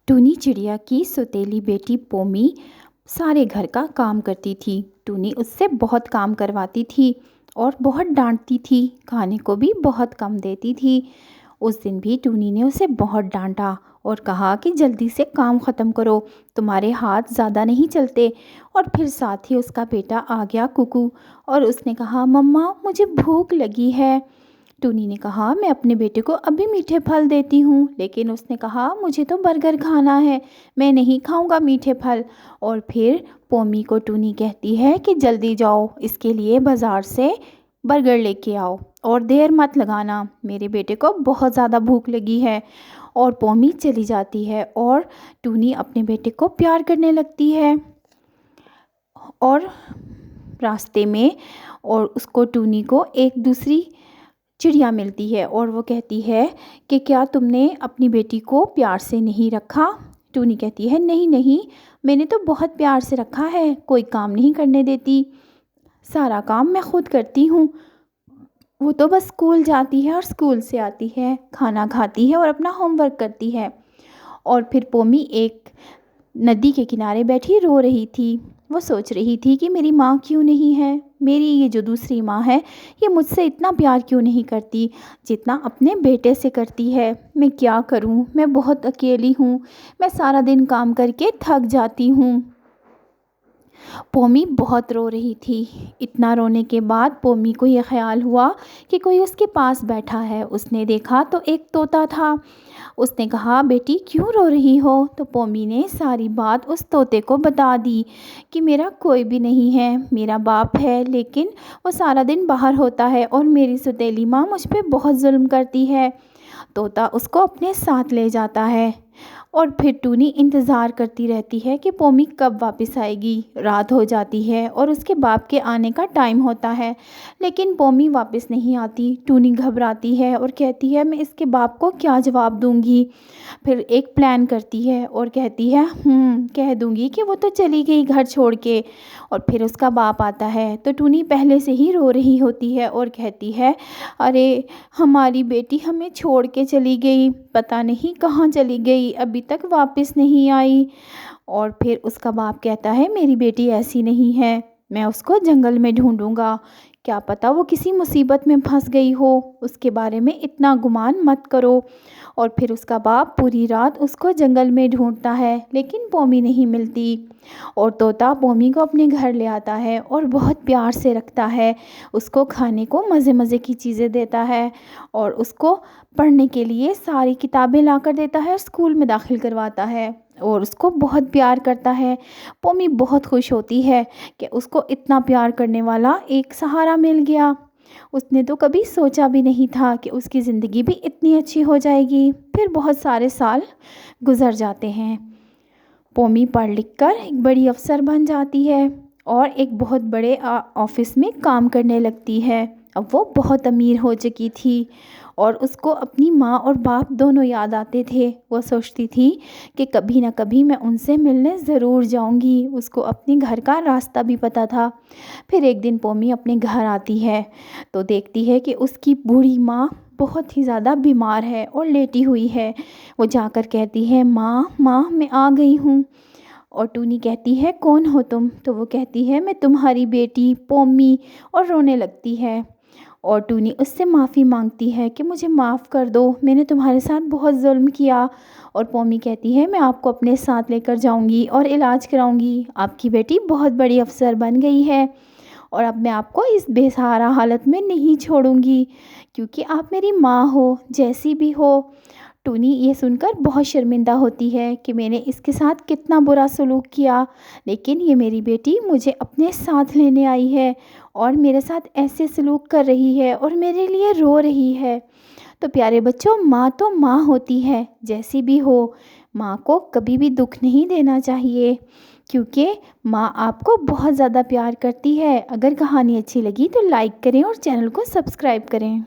टूनी चिड़िया की सौतेली बेटी पोमी सारे घर का काम करती थी। टूनी उससे बहुत काम करवाती थी और बहुत डांटती थी, खाने को भी बहुत कम देती थी। उस दिन भी टूनी ने उसे बहुत डांटा और कहा कि जल्दी से काम ख़त्म करो, तुम्हारे हाथ ज़्यादा नहीं चलते। और फिर साथ ही उसका बेटा आ गया कुकू, और उसने कहा, मम्मा मुझे भूख लगी है। टूनी ने कहा, मैं अपने बेटे को अभी मीठे फल देती हूँ, लेकिन उसने कहा, मुझे तो बर्गर खाना है, मैं नहीं खाऊंगा मीठे फल। और फिर पोमी को टूनी कहती है कि जल्दी जाओ, इसके लिए बाज़ार से बर्गर लेके आओ और देर मत लगाना, मेरे बेटे को बहुत ज़्यादा भूख लगी है। और पोमी चली जाती है और टूनी अपने बेटे को प्यार करने लगती है। और रास्ते में और उसको टूनी को एक दूसरी चिड़िया मिलती है और वो कहती है कि क्या तुमने अपनी बेटी को प्यार से नहीं रखा? टूनी कहती है, नहीं नहीं, मैंने तो बहुत प्यार से रखा है, कोई काम नहीं करने देती, सारा काम मैं खुद करती हूँ। वो तो बस स्कूल जाती है और स्कूल से आती है, खाना खाती है और अपना होमवर्क करती है। और फिर पोमी एक नदी के किनारे बैठी रो रही थी। वो सोच रही थी कि मेरी माँ क्यों नहीं है, मेरी ये जो दूसरी माँ है ये मुझसे इतना प्यार क्यों नहीं करती जितना अपने बेटे से करती है। मैं क्या करूँ, मैं बहुत अकेली हूँ, मैं सारा दिन काम करके थक जाती हूँ। पोमी बहुत रो रही थी। इतना रोने के बाद पोमी को यह ख्याल हुआ कि कोई उसके पास बैठा है। उसने देखा तो एक तोता था। उसने कहा, बेटी क्यों रो रही हो? तो पोमी ने सारी बात उस तोते को बता दी कि मेरा कोई भी नहीं है, मेरा बाप है, लेकिन वो सारा दिन बाहर होता है और मेरी सौतेली माँ मुझ पे बहुत जुल्म करती है। तोता उसको अपने साथ ले जाता है और फिर टूनी इंतज़ार करती रहती है कि पोमी कब वापस आएगी। रात हो जाती है और उसके बाप के आने का टाइम होता है, लेकिन पोमी वापस नहीं आती। टूनी घबराती है और कहती है, मैं इसके बाप को क्या जवाब दूंगी। फिर एक प्लान करती है और कहती है, कह दूंगी कि वो तो चली गई घर छोड़ के। और फिर उसका बाप आता है तो टूनी पहले से ही रो रही होती है और कहती है, अरे हमारी बेटी हमें छोड़ के चली गई, पता नहीं कहाँ चली गई, अभी तक वापस नहीं आई। और फिर उसका बाप कहता है, मेरी बेटी ऐसी नहीं है, मैं उसको जंगल में ढूंढूंगा, क्या पता वो किसी मुसीबत में फंस गई हो, उसके बारे में इतना गुमान मत करो। और फिर उसका बाप पूरी रात उसको जंगल में ढूंढता है, लेकिन पोमी नहीं मिलती। और तोता पोमी को अपने घर ले आता है और बहुत प्यार से रखता है, उसको खाने को मज़े मज़े की चीज़ें देता है और उसको पढ़ने के लिए सारी किताबें ला कर देता है, स्कूल में दाखिल करवाता है और उसको बहुत प्यार करता है। पोमी बहुत खुश होती है कि उसको इतना प्यार करने वाला एक सहारा मिल गया। उसने तो कभी सोचा भी नहीं था कि उसकी ज़िंदगी भी इतनी अच्छी हो जाएगी। फिर बहुत सारे साल गुज़र जाते हैं। पोमी पढ़ लिख कर एक बड़ी अफ़सर बन जाती है और एक बहुत बड़े ऑफिस में काम करने लगती है। अब वो बहुत अमीर हो चुकी थी और उसको अपनी माँ और बाप दोनों याद आते थे। वो सोचती थी कि कभी ना कभी मैं उनसे मिलने ज़रूर जाऊंगी। उसको अपने घर का रास्ता भी पता था। फिर एक दिन पोमी अपने घर आती है तो देखती है कि उसकी बूढ़ी माँ बहुत ही ज़्यादा बीमार है और लेटी हुई है। वो जाकर कहती है, माँ माँ मैं आ गई हूँ। और टूनी कहती है, कौन हो तुम? तो वो कहती है, मैं तुम्हारी बेटी पोमी, और रोने लगती है। और टूनी उससे माफ़ी मांगती है कि मुझे माफ़ कर दो, मैंने तुम्हारे साथ बहुत जुल्म किया। और पोमी कहती है, मैं आपको अपने साथ लेकर जाऊंगी और इलाज कराऊंगी, आपकी बेटी बहुत बड़ी अफ़सर बन गई है और अब मैं आपको इस बेसहारा हालत में नहीं छोड़ूंगी, क्योंकि आप मेरी माँ हो, जैसी भी हो। टूनी ये सुनकर बहुत शर्मिंदा होती है कि मैंने इसके साथ कितना बुरा सलूक किया, लेकिन ये मेरी बेटी मुझे अपने साथ लेने आई है और मेरे साथ ऐसे सलूक कर रही है और मेरे लिए रो रही है। तो प्यारे बच्चों, माँ तो माँ होती है, जैसी भी हो। माँ को कभी भी दुख नहीं देना चाहिए, क्योंकि माँ आपको बहुत ज़्यादा प्यार करती है। अगर कहानी अच्छी लगी तो लाइक करें और चैनल को सब्सक्राइब करें।